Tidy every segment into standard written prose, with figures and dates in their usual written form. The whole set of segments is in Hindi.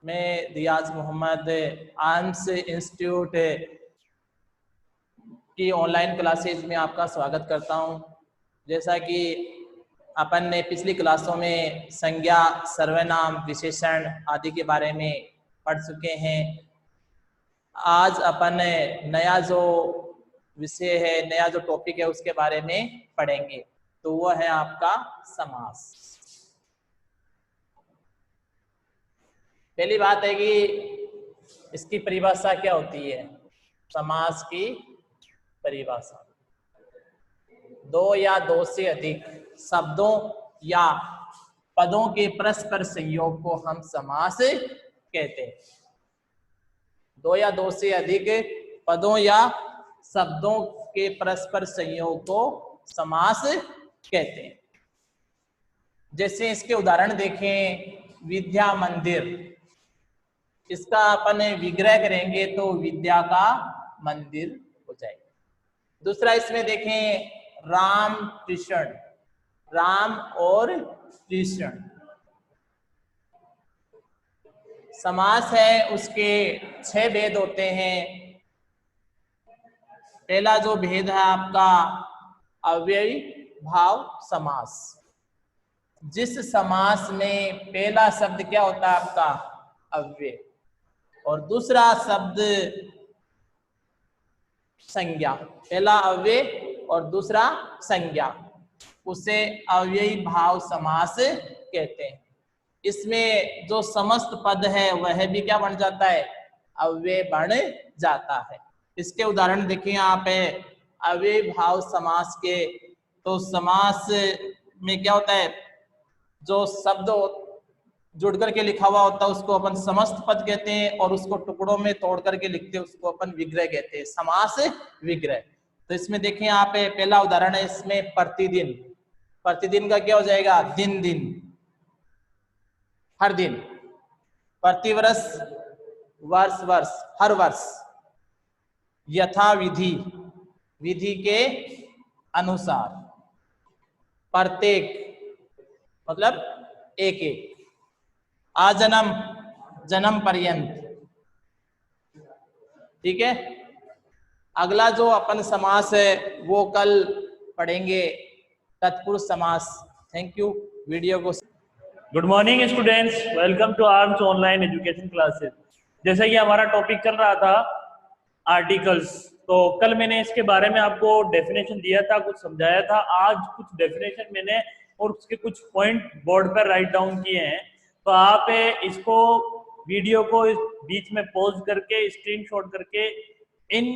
मैं रियाज मोहम्मद आर्म्स इंस्टीट्यूट की ऑनलाइन क्लासेज में आपका स्वागत करता हूं। जैसा कि अपन ने पिछली क्लासों में संज्ञा, सर्वनाम, विशेषण आदि के बारे में पढ़ चुके हैं। आज अपन नया जो विषय है, नया जो टॉपिक है उसके बारे में पढ़ेंगे, तो वह है आपका समास। पहली बात है कि इसकी परिभाषा क्या होती है। समास की परिभाषा, दो या दो से अधिक शब्दों या पदों के परस्पर संयोग को हम समास कहते हैं। दो या दो से अधिक पदों या शब्दों के परस्पर संयोग को समास कहते हैं। जैसे इसके उदाहरण देखें, विद्या मंदिर, इसका अपन विग्रह करेंगे तो विद्या का मंदिर हो जाएगा। दूसरा इसमें देखें, राम कृष्ण, राम और कृष्ण समास है, उसके 6 भेद होते हैं। पहला जो भेद है आपका अव्ययी भाव समास। जिस समास में पहला शब्द क्या होता है आपका अव्यय और दूसरा शब्द संज्ञा, पहला अव्यय और दूसरा संज्ञा, उसे अव्ययी भाव समास कहते हैं। इसमें जो समस्त पद है वह भी क्या बन जाता है, अव्यय बन जाता है। इसके उदाहरण देखिए आप अव्ययी भाव समास के। तो समास में क्या होता है, जो शब्द जुड़ करके लिखा हुआ होता है उसको अपन समस्त पद कहते हैं, और उसको टुकड़ों में तोड़ करके लिखते हैं उसको अपन विग्रह कहते हैं, समास विग्रह। तो इसमें देखें आप, पहला उदाहरण है इसमें प्रतिदिन। प्रतिदिन का क्या हो जाएगा, दिन दिन, हर दिन। प्रतिवर्ष, वर्ष वर्ष, हर वर्ष। यथा विधि, विधि के अनुसार। प्रत्येक मतलब एक एक। आजन्म, जन्म पर्यंत। ठीक है। अगला जो अपन समास है वो कल पढ़ेंगे, तत्पुरुष समास। थैंक यू वीडियो को। Good morning students, welcome to arms online education classes. जैसा कि हमारा टॉपिक चल रहा था आर्टिकल्स, तो कल मैंने इसके बारे में आपको डेफिनेशन दिया था, कुछ समझाया था। आज कुछ डेफिनेशन मैंने और उसके कुछ पॉइंट बोर्ड पर राइट डाउन किए हैं। तो आप इसको वीडियो को बीच में पॉज करके स्क्रीनशॉट करके इन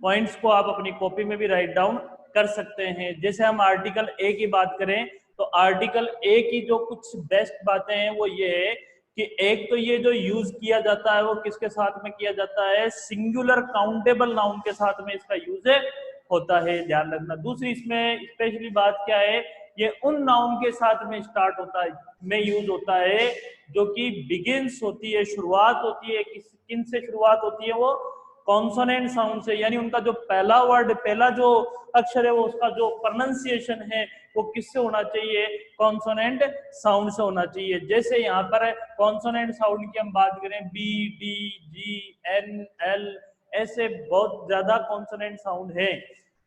पॉइंट्स को आप अपनी कॉपी में भी राइट डाउन कर सकते हैं। जैसे हम आर्टिकल ए की बात करें तो आर्टिकल ए की जो कुछ बेस्ट बातें हैं वो ये है कि एक तो ये जो यूज किया जाता है वो किसके साथ में किया जाता है, सिंगुलर काउंटेबल नाउन के साथ में इसका यूज होता है, ध्यान रखना। दूसरी इसमें स्पेशली बात क्या है, ये उन नाउन के साथ में स्टार्ट होता है, में यूज होता है जो कि बिगिंस होती है, शुरुआत होती है। किन से शुरुआत होती है, वो कॉन्सोनेंट साउंड से, यानी उनका जो पहला वर्ड, पहला जो अक्षर है वो उसका जो प्रोनाउंसिएशन है वो किससे होना चाहिए, कॉन्सोनेंट साउंड से होना चाहिए। जैसे यहाँ पर कॉन्सोनेंट साउंड की हम बात करें, बी, डी, जी, एन, एल, ऐसे बहुत ज्यादा कॉन्सोनेंट साउंड है।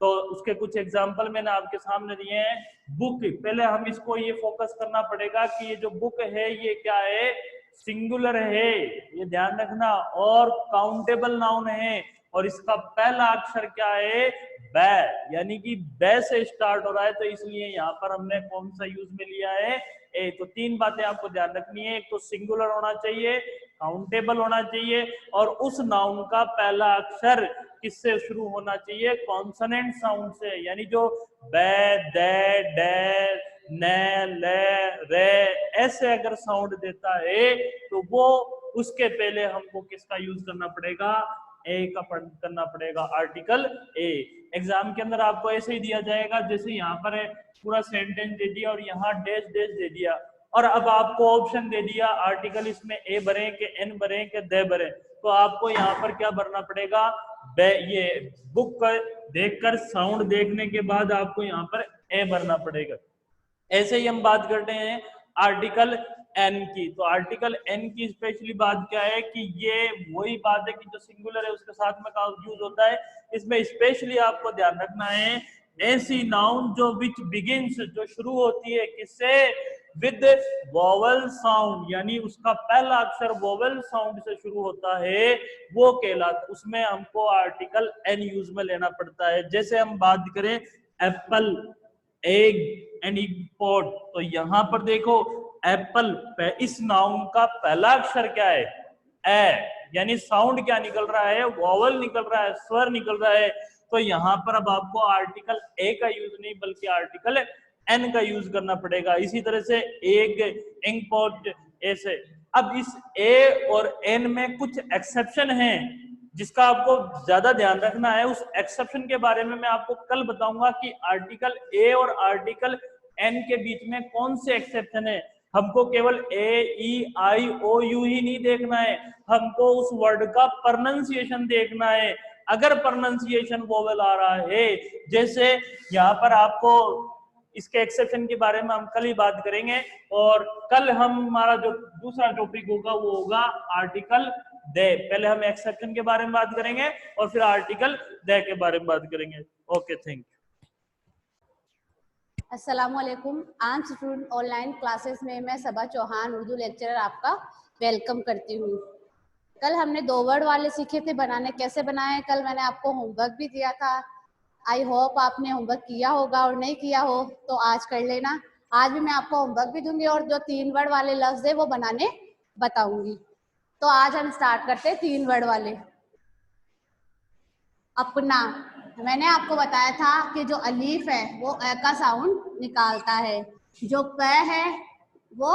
तो उसके कुछ एग्जांपल मैंने आपके सामने दिए हैं। बुक, पहले हम इसको ये फोकस करना पड़ेगा कि ये जो बुक है ये क्या है, सिंगुलर है, ये ध्यान रखना, और काउंटेबल नाउन है, और इसका पहला अक्षर क्या है, बै, यानी कि बै से स्टार्ट हो रहा है, तो इसलिए यहाँ पर हमने कौन सा यूज में लिया है, ए। तो 3 बातें आपको ध्यान रखनी है, एक तो सिंगुलर होना चाहिए, काउंटेबल होना चाहिए, और उस नाउन का पहला अक्षर किससे शुरू होना चाहिए, कॉन्सोनेंट साउंड से, यानी जो बै, दे, डे, न, ले, रे, ऐसे अगर साउंड देता है तो वो उसके पहले हमको किसका यूज करना पड़ेगा, ए का करना पड़ेगा, आर्टिकल ए। एग्जाम के अंदर आपको ऐसे ही दिया जाएगा, जैसे यहाँ पर पूरा सेंटेंस दे दिया और यहाँ डैश डैश दे दिया, और अब आपको ऑप्शन दे दिया आर्टिकल इसमें ए भरे के एन भरे के दे भरे, तो आपको यहाँ पर क्या भरना पड़ेगा, ये बुक का देखकर साउंड देखने के बाद आपको यहाँ पर ए भरना पड़ेगा। ऐसे ही हम बात करते हैं आर्टिकल एन की। तो आर्टिकल एन की स्पेशली बात क्या है कि ये वही बात है कि जो सिंगुलर है उसके साथ में यूज होता है। इसमें स्पेशली आपको ध्यान रखना है ऐसी नाउन जो विच बिगिंस, जो शुरू होती है किससे, विद वोवेल साउंड, यानी उसका पहला अक्षर वोवेल साउंड से शुरू होता है, वो कहलाता, उसमें हमको आर्टिकल एन यूज में लेना पड़ता है। जैसे हम बात करें एप्पल, एग एंड इम्पोर्ट, तो यहां पर देखो एप्पल, इस नाउन का पहला अक्षर क्या है, ए, यानी साउंड क्या निकल रहा है, वोवेल निकल रहा है, स्वर निकल रहा है। तो यहाँ पर अब आपको आर्टिकल ए का यूज नहीं बल्कि आर्टिकल एन का यूज करना पड़ेगा। इसी तरह से एग, इम्पोर्ट, ऐसे। अब इस ए और एन में कुछ एक्सेप्शन हैं जिसका आपको ज्यादा ध्यान रखना है। उस एक्सेप्शन के बारे में मैं आपको कल बताऊंगा कि आर्टिकल ए और आर्टिकल एन के बीच में कौन से एक्सेप्शन है। हमको केवल ए, ई, आई, ओ, यू ही नहीं देखना है, हमको उस वर्ड का प्रोनाउंसिएशन देखना है। अगर प्रोनाउंसिएशन वोवेल आ रहा है, जैसे यहाँ पर आपको इसके एक्सेप्शन के बारे में हम कल ही बात करेंगे, और कल हमारा जो दूसरा टॉपिक होगा वो होगा आर्टिकल दे। पहले हम एक्सेप्शन के बारे में बात करेंगे और फिर आर्टिकल दे के बारे में बात करेंगे। Okay, thank you. अस्सलाम वालेकुम। आज स्टूडेंट ऑनलाइन क्लासेस में मैं सबा चौहान, उर्दू लेक्चरर, आपका वेलकम करती हूँ। कल हमने 2 वर्ड वाले सीखे थे बनाने, कैसे बनाए। कल मैंने आपको होमवर्क भी दिया था। आई होप आपने होमवर्क किया होगा, और नहीं किया हो तो आज कर लेना। आज भी मैं आपको होमवर्क भी दूंगी और जो 3 वर्ड वाले लफ्ज है वो बनाने बताऊंगी। तो आज हम स्टार्ट करते हैं 3 वर्ड वाले। अपना। मैंने आपको बताया था कि जो अलीफ है वो ए का साउंड निकालता है, जो प है वो,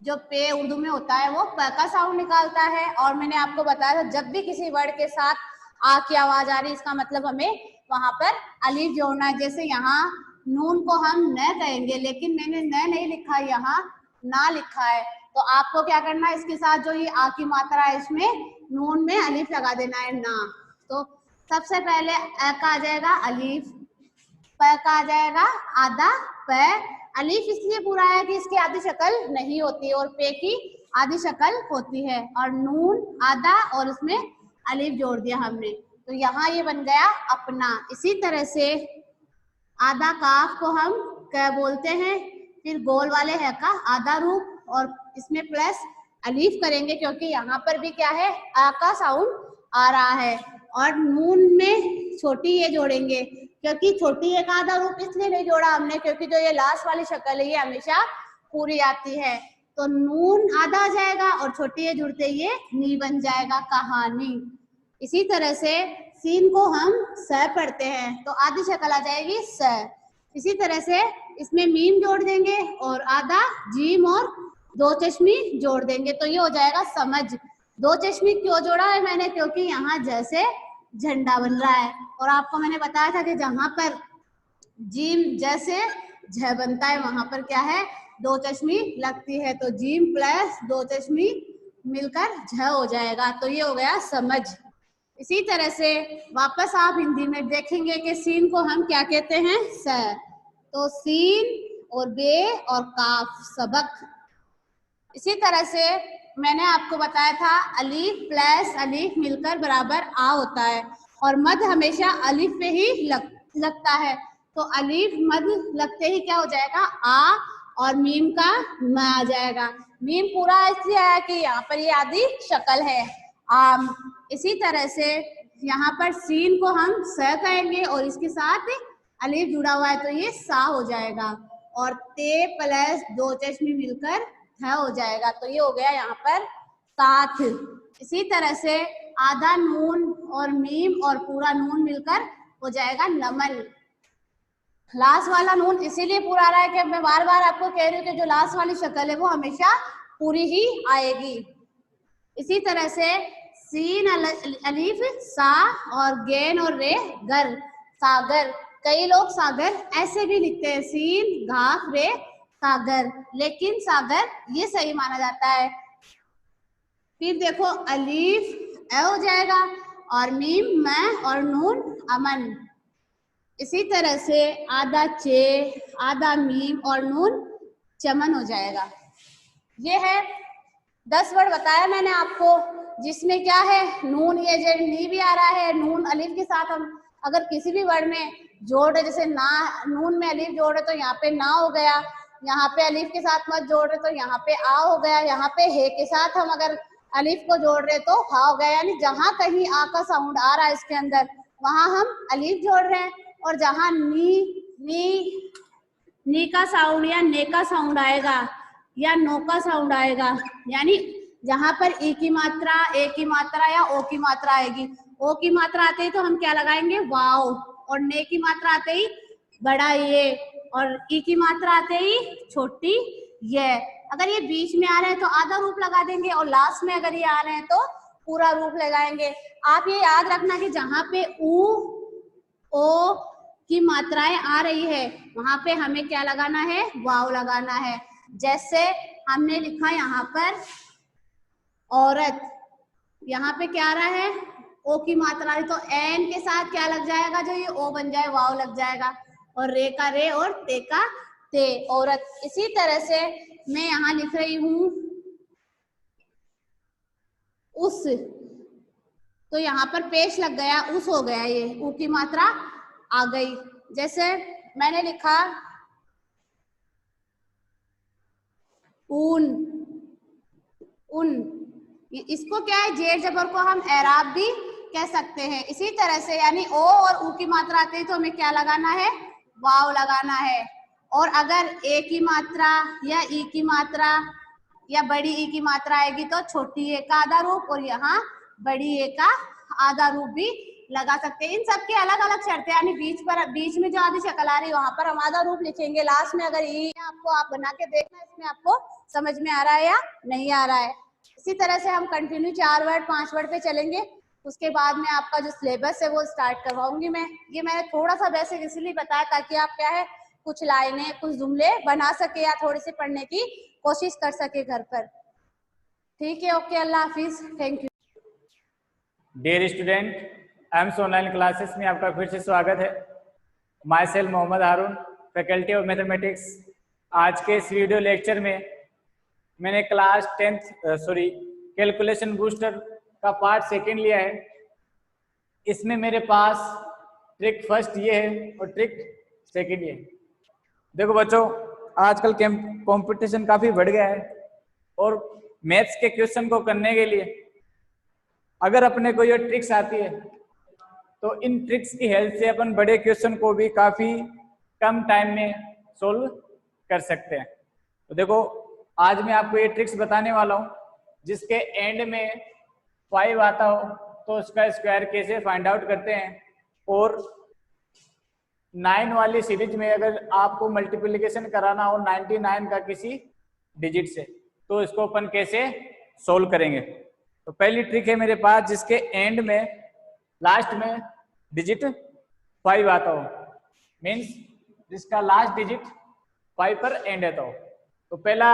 जो पे उर्दू में होता है वो प का साउंड निकालता है। और मैंने आपको बताया था जब भी किसी वर्ड के साथ आ की आवाज आ रही, इसका मतलब हमें वहां पर अलीफ जोड़ना है। जैसे यहाँ नून को हम न कहेंगे, लेकिन मैंने न नहीं लिखा, यहाँ ना लिखा है। तो आपको क्या करना है, इसके साथ जो ये आ की मात्रा है इसमें नून में अलीफ लगा देना है, ना। तो सबसे पहले अ का आ जाएगा अलीफ, प का आ जाएगा आधा प। अलीफ इसलिए पूरा है कि इसकी आधी शक्ल नहीं होती और पे की आधी शक्ल होती है, और नून आधा और उसमें अलीफ जोड़ दिया हमने, तो यहाँ ये बन गया अपना। इसी तरह से आधा काफ को हम क्या बोलते हैं, फिर गोल वाले है का आधा रूप, और इसमें प्लस अलीफ करेंगे क्योंकि यहाँ पर भी क्या है, आ का साउंड आ रहा है। और नून में छोटी ये जोड़ेंगे, क्योंकि छोटी ये का आधा रूप इसलिए नहीं जोड़ा हमने क्योंकि जो ये लास्ट वाली शक्ल है ये हमेशा पूरी आती है। तो नून आधा आ जाएगा और छोटी ये जुड़ते ये नी बन जाएगा, कहानी। इसी तरह से सीन को हम स पढ़ते हैं तो आधी शक्ल आ जाएगी स। इसी तरह से इसमें मीम जोड़ देंगे और आधा जीम और 2 चश्मी जोड़ देंगे, तो ये हो जाएगा समझ। 2 चश्मी क्यों जोड़ा है मैंने, क्योंकि यहाँ जैसे झंडा बन रहा है, और आपको मैंने बताया था कि जहां पर जीम जैसे झ बनता है वहां पर क्या है, 2 चश्मी लगती है, तो जीम प्लस 2 चश्मी मिलकर झ हो जाएगा, तो ये हो गया समझ। इसी तरह से वापस आप हिंदी में देखेंगे कि सीन को हम क्या कहते हैं, स। तो सीन और बे और काफ, सबक। इसी तरह से मैंने आपको बताया था अलीफ प्लस अलीफ मिलकर बराबर आ होता है, और मद हमेशा अलीफ पे ही लगता है। तो अलीफ मद लगते ही क्या हो जाएगा, आ, और मीम का म आ जाएगा। मीम पूरा इसलिए आया कि यहाँ पर ये आधी शक्ल है, आम। इसी तरह से यहाँ पर सीन को हम स कहेंगे और इसके साथ अलीफ जुड़ा हुआ है तो ये सा हो जाएगा, और ते प्लस 2 चश्मी मिलकर थ हो जाएगा, तो ये हो गया यहाँ पर साथ। इसी तरह से आधा नून और मीम और पूरा नून मिलकर हो जाएगा नमन। लास्ट वाला नून इसीलिए पूरा आ रहा है कि मैं बार बार आपको कह रही हूँ कि जो लास्ट वाली शक्ल है वो हमेशा पूरी ही आएगी। इसी तरह से सीन अलीफ सा और गेन और रे गर, सागर। कई लोग सागर ऐसे भी लिखते हैं, सीन घाफ रे सागर, लेकिन सागर ये सही माना जाता है। फिर देखो अलीफ ए हो जाएगा और मीम मैं और नून अमन। इसी तरह से आधा चे, आधा मीम और नून चमन हो जाएगा। ये है 10 वर्ड बताया मैंने आपको, जिसमें क्या है नून ये जेड नी भी आ रहा है। नून अलिफ के साथ हम अगर किसी भी वर्ड में जोड़ रहे, जैसे ना, नून में अलिफ जोड़ रहे तो यहाँ पे ना हो गया, यहाँ पे अलिफ के साथ मत जोड़ रहे तो यहाँ पे आ हो गया, यहाँ पे हे के साथ हम अगर अलिफ को जोड़ रहे तो हा हो गया। यानी जहां कहीं आ का साउंड आ रहा है इसके अंदर, वहां हम अलिफ जोड़ रहे हैं, और जहां नी का साउंड या ने का साउंड आएगा या नो का साउंड आएगा, यानी जहां पर ई की मात्रा, ए की मात्रा या ओ की मात्रा आएगी, ओ की मात्रा आते ही तो हम क्या लगाएंगे वाव, और ने की मात्रा आते ही बड़ा ये, और ई की मात्रा आते ही छोटी ये। अगर ये बीच में आ रहे हैं तो आधा रूप लगा देंगे, और लास्ट में अगर ये आ रहे हैं तो पूरा रूप लगाएंगे। आप ये याद रखना कि जहां पे ऊ ओ की मात्राएं आ रही है वहां पे हमें क्या लगाना है, वाव लगाना है। जैसे हमने लिखा यहाँ पर औरत, यहाँ पे क्या आ रहा है ओ की मात्रा, तो एन के साथ क्या लग जाएगा, जो ये ओ बन जाए वाव लग जाएगा, और रे का रे और ते का ते, औरत। इसी तरह से मैं यहाँ लिख रही हूँ उस, तो यहाँ पर पेश लग गया, उस हो गया, ये ऊ की मात्रा आ गई। जैसे मैंने लिखा ऊन, उन, इसको क्या है जेर जबर को हम एराब भी कह सकते हैं। इसी तरह से यानी ओ और ऊ की मात्रा आती है तो हमें क्या लगाना है, वाव लगाना है। और अगर ए की मात्रा या ई की मात्रा या बड़ी ई की मात्रा आएगी तो छोटी ए का आधा रूप, और यहाँ बड़ी ए का आधा रूप भी लगा सकते हैं। इन सब की अलग अलग शर्तें, यानी बीच में जो आधी शक्ल आ रही है वहां पर हम आधा रूप लिखेंगे, लास्ट में अगर ई आपको आप बना के देखना इसमें आपको समझ में आ रहा है या नहीं आ रहा है। इसी तरह से हम कंटिन्यू 4 वर्ड 5 वर्ड पे चलेंगे, उसके बाद में आपका जो सिलेबस है वो स्टार्ट करवाऊंगी मैं। ये मैंने थोड़ा सा बेसिक इसलिए बताया ताकि आप क्या है कुछ लाइनें कुछ जुमले बना सके या थोड़ी सी पढ़ने की कोशिश कर सके घर पर। ठीक है, ओके, अल्लाह हाफिज, thank you. Dear student, AIMS online classes में आपका फिर से स्वागत है। Myself Mohammad Haroon, faculty of mathematics. आज के इस वीडियो लेक्चर में मैंने क्लास 10th कैलकुलेशन बूस्टर का पार्ट 2 लिया है। इसमें मेरे पास ट्रिक फर्स्ट ये है और ट्रिक सेकंड ये है। देखो बच्चों, आजकल कंपटीशन काफ़ी बढ़ गया है, और मैथ्स के क्वेश्चन को करने के लिए अगर अपने को ये ट्रिक्स आती है तो इन ट्रिक्स की हेल्प से अपन बड़े क्वेश्चन को भी काफ़ी कम टाइम में सोल्व कर सकते हैं। तो देखो, आज मैं आपको ये ट्रिक्स बताने वाला हूँ, जिसके एंड में 5 आता हो तो उसका स्क्वायर कैसे फाइंड आउट करते हैं, और 9 वाली सीरीज में अगर आपको मल्टीप्लिकेशन कराना हो 99 का किसी डिजिट से तो इसको अपन कैसे सोल्व करेंगे। तो पहली ट्रिक है मेरे पास, जिसके एंड में लास्ट में डिजिट 5 आता हो, मीन्स जिसका लास्ट डिजिट 5 पर एंड आता हो। तो पहला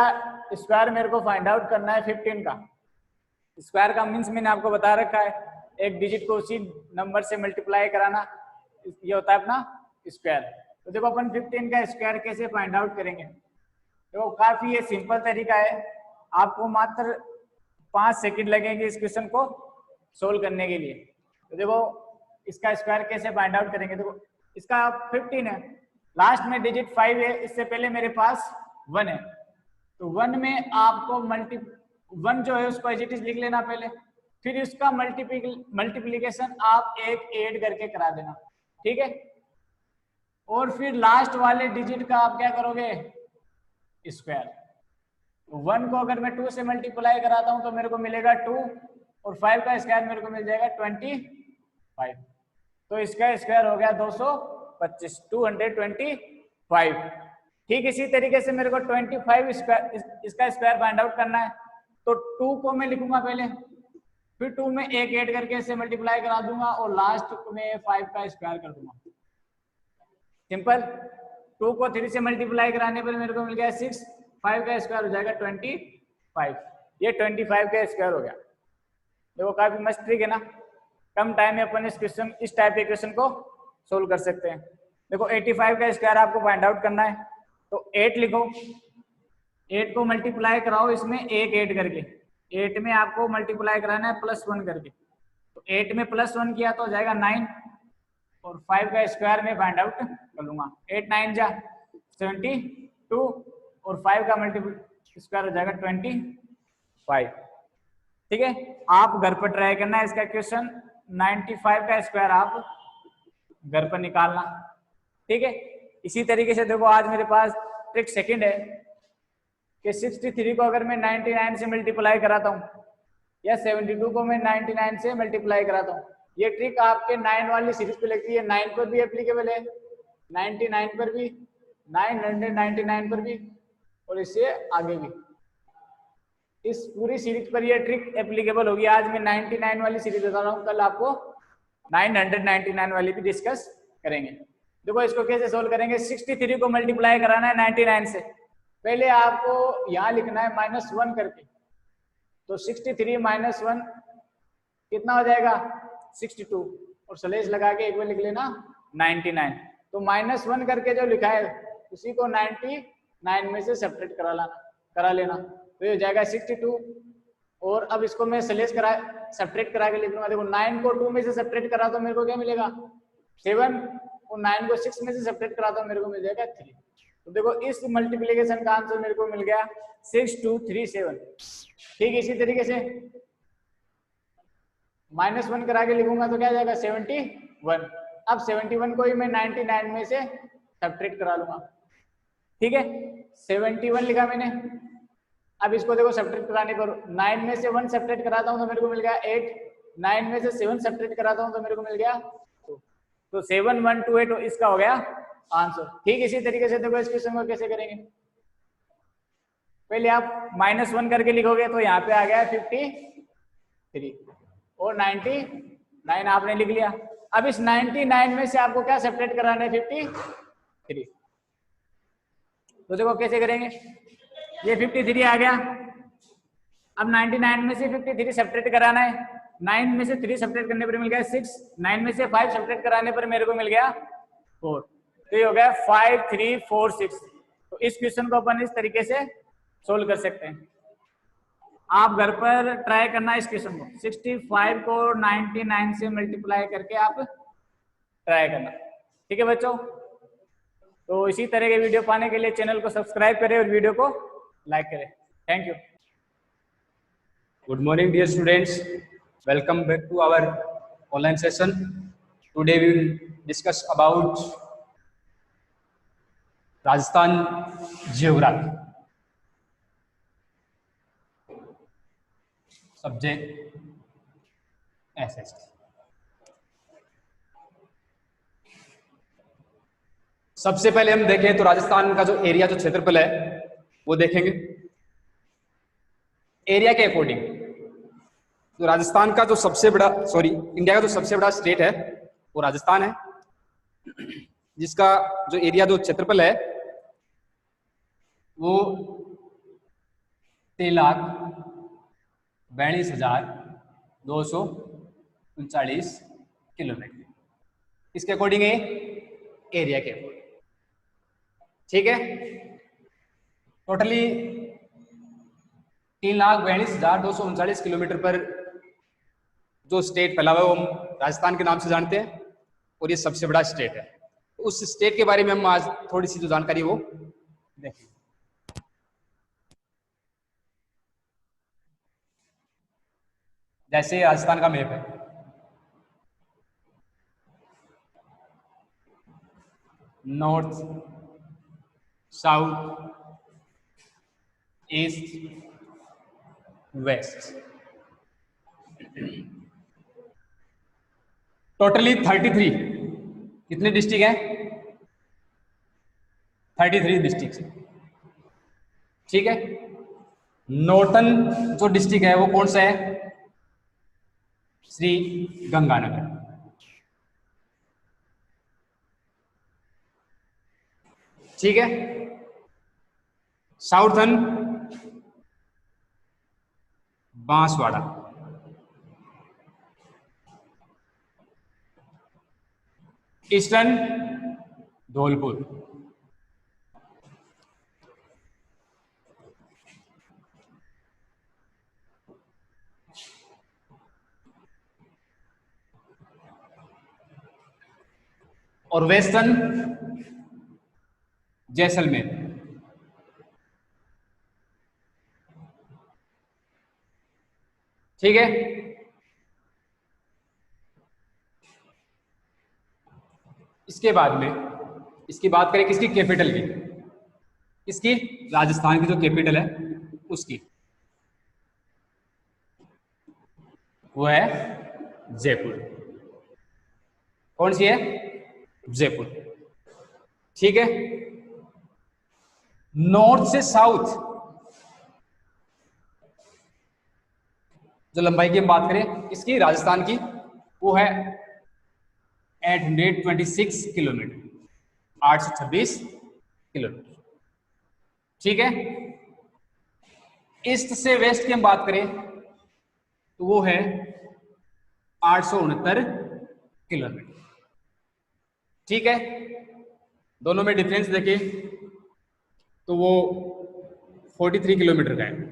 स्क्वायर मेरे को फाइंड आउट करना है 15 का। स्क्वायर का मीन्स मैंने आपको बता रखा है, एक डिजिट को उसी नंबर से मल्टीप्लाई कराना, ये होता है अपना स्क्वायर। तो देखो अपन 15 का स्क्वायर कैसे फाइंड आउट करेंगे। देखो काफी ये सिंपल तरीका है, आपको मात्र 5 सेकंड लगेंगे इस क्वेश्चन को सोल्व करने के लिए। तो देखो इसका स्क्वायर कैसे फाइंड आउट करेंगे। देखो इसका 15 है, लास्ट में डिजिट 5 है, इससे पहले मेरे पास 1 है, तो 1 में आपको 1 जो है उसको एज इट इज लिख लेना पहले, फिर इसका मल्टीप्लीकेशन आप एक ऐड करके करा देना, ठीक है। और फिर लास्ट वाले डिजिट का आप क्या करोगे, स्क्वायर। 1 को अगर मैं 2 से मल्टीप्लाई कराता हूं तो मेरे को मिलेगा 2, और 5 का स्क्वायर मेरे को मिल जाएगा 25। तो इसका स्क्वायर हो गया 225, 225। ठीक इसी तरीके से मेरे को 25 स्क्वायर इसका स्क्वायर फाइंड आउट करना है, तो 2 को मैं लिखूंगा पहले, फिर 2 में एक ऐड करके इसे मल्टीप्लाई करा दूंगा, और लास्ट में 5 का स्क्वायर कर दूंगा। सिंपल। 2 को 3 से मल्टीप्लाई कराने पर मेरे को मिल गया 6, 5 का स्क्वायर हो जाएगा 25, ये 25 का स्क्वायर हो गया। देखो काफी मस्त ट्रिक है ना, कम टाइम में अपन इस टाइप के क्वेश्चन को सोल्व कर सकते हैं। देखो 85 का स्क्वायर आपको फाइंड आउट करना है, तो 8 लिखो, 8 को मल्टीप्लाई कराओ इसमें एक 8 करके, 8 में आपको मल्टीप्लाई कराना है +1 करके, तो 8 में +1 किया तो हो जाएगा 9, और 5 का स्क्वायर में फाइंड आउट कर लूंगा। 8 9 जा 72, और 5 का मल्टीपल स्क्वायर हो जाएगा 25। ठीक है, आप घर पर ट्राई करना है इसका क्वेश्चन, 95 का स्क्वायर आप घर पर निकालना। ठीक है, इसी तरीके से देखो आज मेरे पास ट्रिक सेकंड है कि 63 को अगर मैं 99 से मल्टीप्लाई कराता हूँ, या 72 को मैं 99 से मल्टीप्लाई कराता हूँ, ये ट्रिक आपके 9 वाली सीरीज पे लगती है, 9 पर भी एप्लीकेबल है, 99 पर भी, 999 पर भी, और इससे आगे भी। इस पूरी सीरीज पर ये ट्रिक एप्लीकेबल होगी। आज मैं 99 वाली सीरीज बता रहा हूँ, कल आपको 999 वाली भी डिस्कस करेंगे। देखो इसको कैसे सोल्व करेंगे। 63 को मल्टीप्लाई कराना है 99 से, पहले आपको यहाँ लिखना है -1 करके, तो 63 - 1 कितना हो जाएगा 62, और स्लेश लगा के एक बार लिख लेना 99। तो -1 करके जो लिखा है उसी को 99 में से सब्ट्रैक्ट करा लेना, तो ये हो जाएगा 62। और अब इसको मैं स्लेश सब्ट्रैक्ट करा के लिख लूंगा। देखो 9 को 2 में से सब्ट्रैक्ट करा तो मेरे को क्या मिलेगा 7, और 9 को 6 में से सब्ट्रैक्ट करा तो मेरे को मिल जाएगा 3। तो देखो इस मल्टीप्लिकेशन का आंसर मेरे को मिल गया 6237। ठीक, इसी तरीके से -1 करा के लिखूंगा तो क्या जाएगा 71। अब 71 को ही मैं 99 में से सब्ट्रैक्ट करा लूंगा। ठीक है, 71 लिखा मैंने। अब इसको देखो सब्ट्रैक्ट कराने पर 9 में से 1 सब्ट्रैक्ट कराता हूं तो मेरे को मिल गया 8, 9 में से 7 सब्ट्रैक्ट कराता हूं तो मेरे को मिल गया 2, तो 7128 इसका हो गया आंसर। ठीक, इसी तरीके से देखो इस क्वेश्चन को कैसे करेंगे। पहले आप -1 करके लिखोगे तो यहाँ पे आ गया 53, और 99 आपने लिख लिया। अब इस 99 में से आपको क्या सब्ट्रैक्ट कराना है 53, तो देखो कैसे करेंगे। ये 53 आ गया। अब 99 में से 53 सब्ट्रैक्ट कराना है, 9 में से 3 सब्ट्रैक्ट करने पर मिल गया 6, 9 में से 5 सब्ट्रैक्ट कराने पर मेरे को मिल गया 4, तो ये हो गया 5346। तो इस क्वेश्चन को अपन इस तरीके से सोल्व कर सकते हैं। आप घर पर ट्राई करना इस क्वेश्चन को, 65 को 99 से मल्टीप्लाई करके आप ट्राई करना। ठीक है बच्चों, तो इसी तरह के वीडियो पाने के लिए चैनल को सब्सक्राइब करें और वीडियो को लाइक करें। Thank you. Good morning, dear students. Welcome back to our online session. Today we will discuss about Rajasthan geography. Subject SST. सबसे पहले हम देखें तो राजस्थान का जो एरिया, जो क्षेत्रफल है वो देखेंगे। एरिया के अकॉर्डिंग तो राजस्थान का जो सबसे बड़ा, इंडिया का जो सबसे बड़ा स्टेट है वो राजस्थान है, जिसका जो एरिया, जो क्षेत्रफल है वो 3,42,239 किलोमीटर। इसके अकॉर्डिंग है, एरिया के अकॉर्डिंग। ठीक है, टोटली 3,42,239 किलोमीटर पर जो स्टेट फैला हुआ है वो हम राजस्थान के नाम से जानते हैं, और ये सबसे बड़ा स्टेट है। तो उस स्टेट के बारे में हम आज थोड़ी सी जो जानकारी वो देखें। जैसे राजस्थान का मैप है, north, south, east, west, totally 33 कितने डिस्ट्रिक्ट हैं? 33 डिस्ट्रिक्ट। ठीक है, नॉर्थन जो डिस्ट्रिक्ट है वो कौन सा है? श्री गंगानगर। ठीक है, साउथर्न बांसवाड़ा। ईस्टर्न धौलपुर। और वेस्टर्न जैसलमेर। ठीक है, इसके बाद में इसकी बात करें किसकी, कैपिटल की, किसकी, राजस्थान की जो कैपिटल है उसकी, वो है जयपुर। कौन सी है, जयपुर। ठीक है, नॉर्थ से साउथ जो लंबाई की हम बात करें इसकी, राजस्थान की, वो है 826 किलोमीटर, 826 किलोमीटर। ठीक है, ईस्ट से वेस्ट की हम बात करें तो वो है 869 किलोमीटर। ठीक है, दोनों में डिफरेंस देखें तो वो 43 किलोमीटर का है।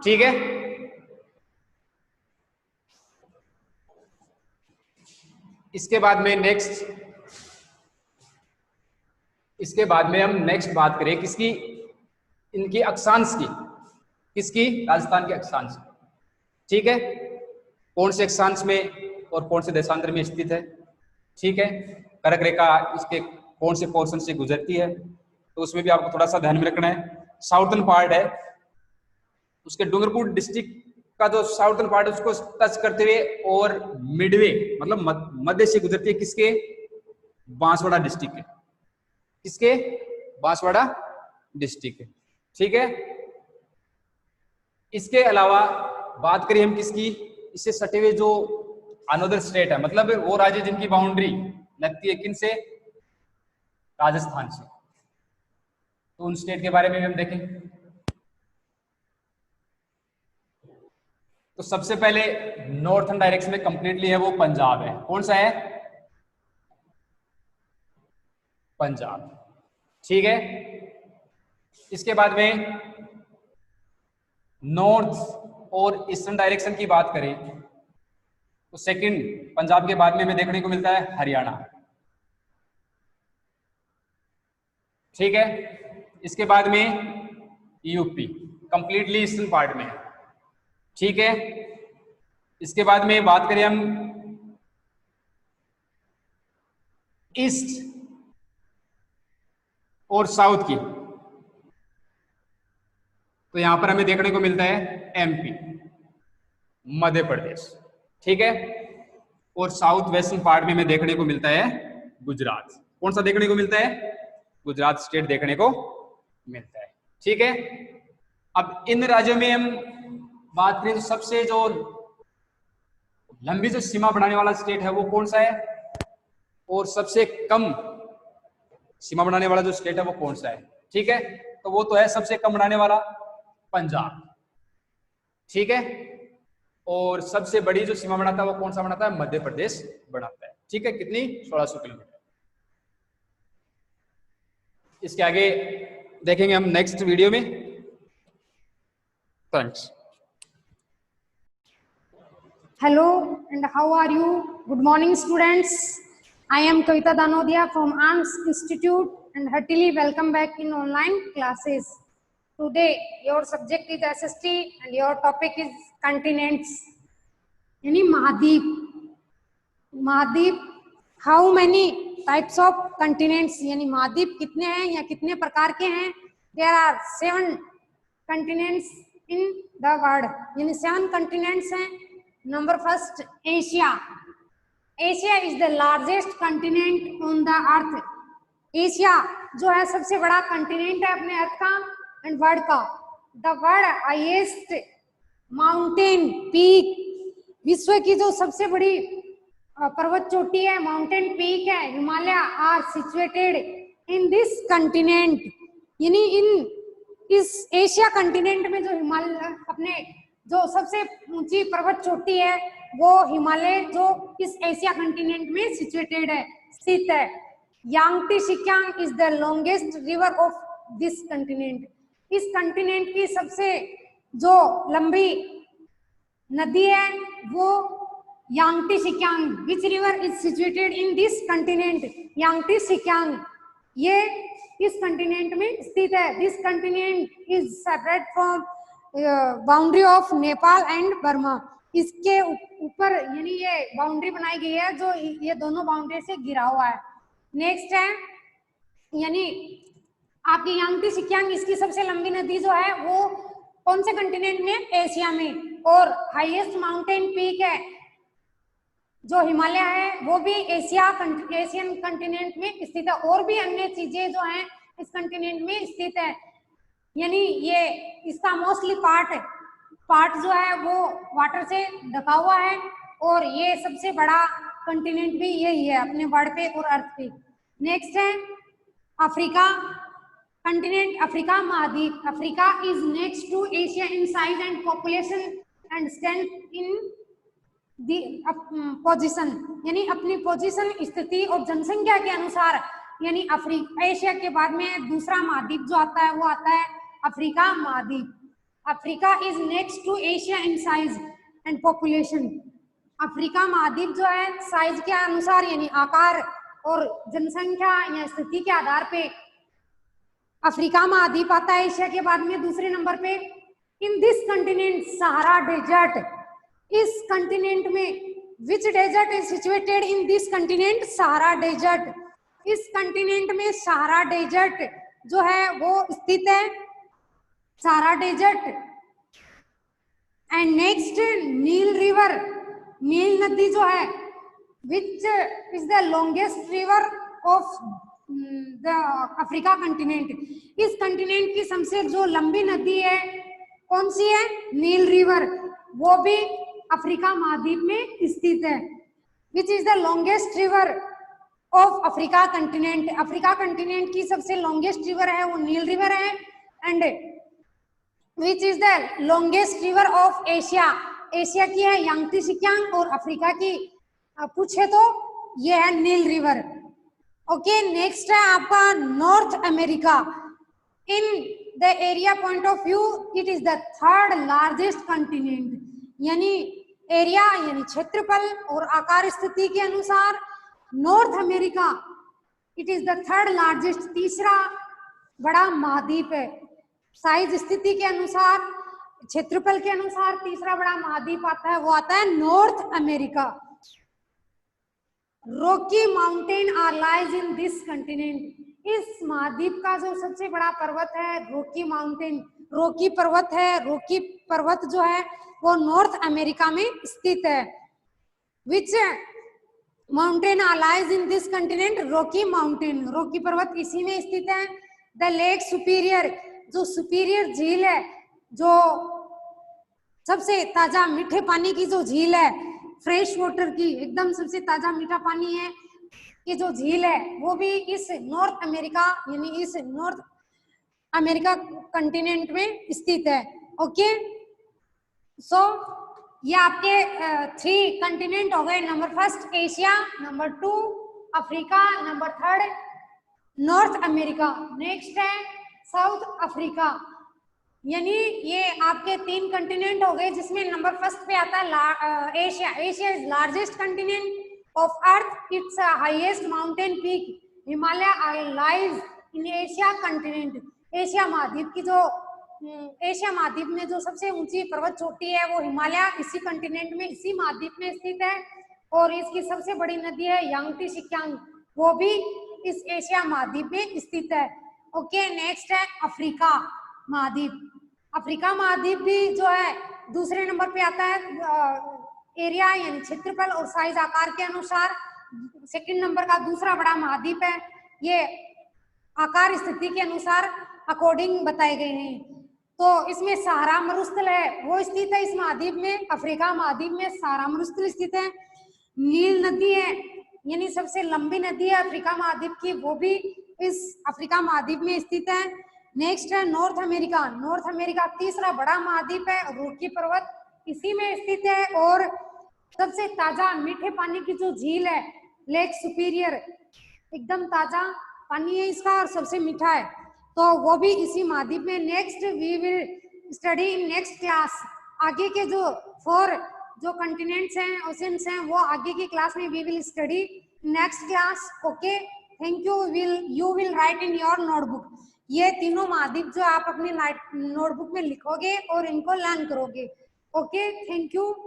ठीक है, इसके बाद में हम नेक्स्ट बात करें किसकी, इनकी अक्षांश की, किसकी, राजस्थान के अक्षांश। ठीक है, कौन से अक्षांश में और कौन से देशांतर में स्थित है। ठीक है, कर्क रेखा इसके कौन से पोर्शन से गुजरती है, तो उसमें भी आपको थोड़ा सा ध्यान में रखना है। साउथर्न पार्ट है उसके, डूंगरपुर डिस्ट्रिक्ट का जो साउथर्न पार्ट है उसको टच करते हुए, और मिडवे मतलब मध्य से गुजरती है किसके, बांसवाड़ा डिस्ट्रिक्ट के, किसके, बांसवाड़ा डिस्ट्रिक्ट के। ठीक है, इसके अलावा बात करें हम किसकी, इससे सटे हुए जो अनदर स्टेट है, मतलब वो राज्य जिनकी बाउंड्री लगती है किन से, राजस्थान से, तो उन स्टेट के बारे में भी हम देखें। तो सबसे पहले नॉर्थर्न डायरेक्शन में कंप्लीटली है वो पंजाब है। कौन सा है, पंजाब। ठीक है, इसके बाद में नॉर्थ और ईस्टर्न डायरेक्शन की बात करें तो सेकंड पंजाब के बाद में हमें देखने को मिलता है हरियाणा। ठीक है, इसके बाद में यूपी कंप्लीटली ईस्टर्न पार्ट में है। ठीक है, इसके बाद में बात करें हम ईस्ट और साउथ की, तो यहां पर हमें देखने को मिलता है एमपी, मध्य प्रदेश। ठीक है, और साउथ वेस्टर्न पार्ट में हमें देखने को मिलता है गुजरात। कौन सा देखने को मिलता है, गुजरात स्टेट देखने को मिलता है। ठीक है, अब इन राज्यों में हम बात करें तो सबसे जो लंबी जो सीमा बनाने वाला स्टेट है वो कौन सा है, और सबसे कम सीमा बनाने वाला जो स्टेट है वो कौन सा है। ठीक है, तो वो तो है सबसे कम बनाने वाला पंजाब। ठीक है, और सबसे बड़ी जो सीमा बनाता है वो कौन सा बनाता है, मध्य प्रदेश बनाता है। ठीक है, कितनी, 1600 किलोमीटर। इसके आगे देखेंगे हम नेक्स्ट वीडियो में। Thanks. Hello and how are you? Good morning students. I am Kavita Danodia from ARMS Institute and heartily welcome back in online classes. Today your subject is SST and your topic is continents. यानी महाद्वीप। महाद्वीप, how many types of continents, यानी महाद्वीप कितने हैं या कितने प्रकार के हैं। There are 7 continents in the world, यानी 7 continents हैं। Number first, Asia. Asia is the largest continent on the earth. Asia जो है सबसे बड़ा कंटिनेंट है अपने अर्थ का एंड वर्ल्ड का। The world highest mountain peak, विश्व की जो सबसे बड़ी पर्वत चोटी है, माउंटेन पीक है, Himalaya, are situated in this continent. यानी इस एशिया कंटिनेंट में जो हिमालय, अपने जो सबसे ऊंची पर्वत चोटी है वो हिमालय जो इस एशिया कंटिनेंट में सिचुएटेड है, स्थित है। Yangtze Kiang is the longest river of this continent. इस कंटिनेंट की सबसे जो लंबी नदी है वो Yangtze Kiang, which river is situated in this continent, Yangtze Kiang ये इस कंटिनेंट में स्थित है। This continent is separate from boundary of Nepal and Burma, इसके ऊपर यानी ये बाउंड्री बनाई गई है जो ये दोनों बाउंड्री से घिरा हुआ है। नेक्स्ट है यानी आपकी यांगटी सिक्यांग, इसकी सबसे लंबी नदी जो है वो कौन से कंटिनेंट में, एशिया में, और हाईएस्ट माउंटेन पीक है जो हिमालय है वो भी एशियन कंटिनेंट में स्थित है, और भी अन्य चीजें जो हैं इस कंटिनेंट में स्थित है। यानी ये इसका मोस्टली पार्ट जो है वो वाटर से ढका हुआ है, और ये सबसे बड़ा कंटिनेंट भी यही है अपने वर्ल्ड पे और अर्थ पे। नेक्स्ट है अफ्रीका कंटिनेंट, अफ्रीका महाद्वीप। Africa is next to Asia in size and population and stand in the position, यानी अपनी पोजीशन, स्थिति और जनसंख्या के अनुसार, यानी एशिया के बाद में दूसरा महाद्वीप जो आता है वो आता है अफ्रीका महाद्वीप। Africa is next to Asia in size and population. Africa महाद्वीप जो है साइज के अनुसार यानी आकार और जनसंख्या या स्थिति के आधार पे अफ्रीका महाद्वीप आता है एशिया के बाद में दूसरे नंबर पे। In this continent Sahara desert, इस कंटिनेंट में which desert is situated in this continent, Sahara desert. इस कंटिनेंट में सहारा डेजर्ट जो है वो स्थित है, Sahara desert. And next Nile river, Nile नदी जो है which is the longest river of the Africa continent. इस कंटिनेंट की सबसे जो लंबी नदी है कौन सी है, नील रिवर, वो भी अफ्रीका महाद्वीप में स्थित है। Which is the longest river of Africa continent, Africa continent की सबसे लॉन्गेस्ट रिवर है वो नील रिवर है। And which is the longest river of Asia, Asia की है यांगटी सिक्यांग, और अफ्रीका की पूछे तो ये है नील रिवर। ओके, नेक्स्ट है आपका north America. In the area point of view it is the third largest continent, यानी एरिया यानी क्षेत्रफल और आकार स्थिति के अनुसार north America it is the third largest, तीसरा बड़ा महाद्वीप है। साइज स्थिति के अनुसार, क्षेत्रफल के अनुसार तीसरा बड़ा महाद्वीप आता है वो आता है North America. Rocky Mountain are lies in this continent, इस महाद्वीप का जो सबसे बड़ा पर्वत है रॉकी माउंटेन, रॉकी पर्वत है। रॉकी पर्वत जो है वो नॉर्थ अमेरिका में स्थित है। Which mountain are lies in this continent, Rocky Mountain, Rocky पर्वत इसी में स्थित है। द लेक सुपीरियर, जो सुपीरियर झील है, जो सबसे ताजा मीठे पानी की जो झील है, फ्रेश वाटर की एकदम सबसे ताजा मीठा पानी है कि जो झील है वो भी इस नॉर्थ अमेरिका यानी इस नॉर्थ अमेरिका कंटिनेंट में स्थित है। ओके, सो ये आपके 3 कंटिनेंट हो गए। Number first Asia, number 2 Africa, number 3 north America. Next है साउथ अफ्रीका, यानी ये आपके 3 कंटिनेंट हो गए जिसमें नंबर फर्स्ट पे आता है Asia. Asia is largest continent of earth, it's highest mountain peak Himalaya lies in Asia continent. Asia महाद्वीप की जो एशिया महाद्वीप में जो सबसे ऊंची पर्वत चोटी है वो हिमालय इसी कंटिनेंट में, इसी महाद्वीप में स्थित है। और इसकी सबसे बड़ी नदी है यांगटी सिक्यांग, वो भी इस एशिया महाद्वीप में स्थित है। ओके, नेक्स्ट है अफ्रीका महाद्वीप। अफ्रीका महाद्वीप भी जो है दूसरे नंबर पे आता है एरिया यानी क्षेत्रफल और साइज आकार के अनुसार, सेकंड नंबर का दूसरा बड़ा महाद्वीप है। ये आकार स्थिति के अनुसार अकॉर्डिंग बताए गए हैं। तो इसमें सहारा मरुस्थल है वो स्थित है इस महाद्वीप में, अफ्रीका महाद्वीप में सहारा मरुस्थल स्थित है। नील नदी है यानी सबसे लंबी नदी है अफ्रीका महाद्वीप की, वो भी इस अफ्रीका महाद्वीप में स्थित है। नेक्स्ट है नॉर्थ अमेरिका। नॉर्थ अमेरिका तीसरा बड़ा महाद्वीप है, रॉकी पर्वत इसी में स्थित है। और सबसे ताजा मीठे पानी की जो झील है लेक सुपीरियर, एकदम ताजा पानी है इसका और सबसे मीठा है, तो वो भी इसी महाद्वीप में। Next we will study in next class, आगे के जो 4 जो कंटिनेंट्स हैं, ओशियंस हैं, वो आगे की क्लास में we will study next class. Okay, thank you. You will write in your notebook. ये तीनों महाद्वीप जो आप अपनी नोटबुक में लिखोगे और इनको लर्न करोगे। Okay, thank you.